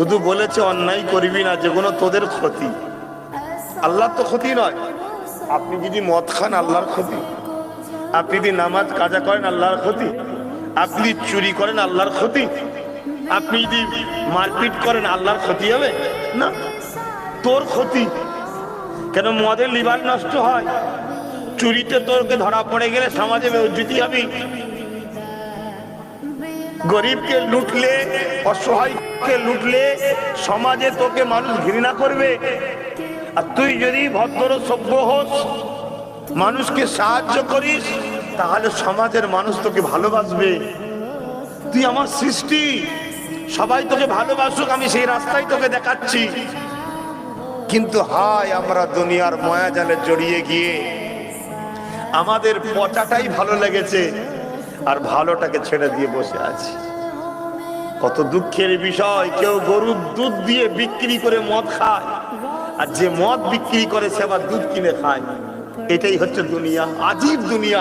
শুধু বলেছে অন্যায় করবি না, যেগুলো তোদের ক্ষতি। আল্লাহ তো ক্ষতি নয়। আপনি যদি মদ খান আল্লাহর ক্ষতি, আপনি যদি নামাজ কাজা করেন আল্লাহর ক্ষতি, আপনি চুরি করেন আল্লাহর ক্ষতি, আপনি যদি মারপিট করেন আল্লাহর ক্ষতি হবে না, তোর ক্ষতি। কেন মদের লিভার নষ্ট হয়, চুরিতে তোরকে ধরা পড়ে গেলে সমাজে বেইজ্জতি হবে, গরিবকে লুটলে অসহায়কে লুটলে সমাজে তোকে মানুষ ঘৃণা করবে। আর তুই যদি ভদ্র সভ্য হোস, মানুষকে সাহায্য করিস, তাহলে সমাজের মানুষ তোকে ভালোবাসবে। তুই আমার সৃষ্টি, সবাই তোকে ভালোবাসুক, আমি সেই রাস্তায় তোকে দেখাচ্ছি। কিন্তু হায়, আমরা দুনিয়ার মায়াজালে জড়িয়ে গিয়ে আমাদের পচাটাই ভালো লেগেছে আর ভালোটাকে ছেড়ে দিয়ে বসে আছি। কত দুঃখের বিষয়, কেউ গরুর দুধ দিয়ে বিক্রি করে মদ খায়, আর যে মদ বিক্রি করে সে আবার দুধ কিনে খায়। এটাই হচ্ছে দুনিয়া, আজীব দুনিয়া।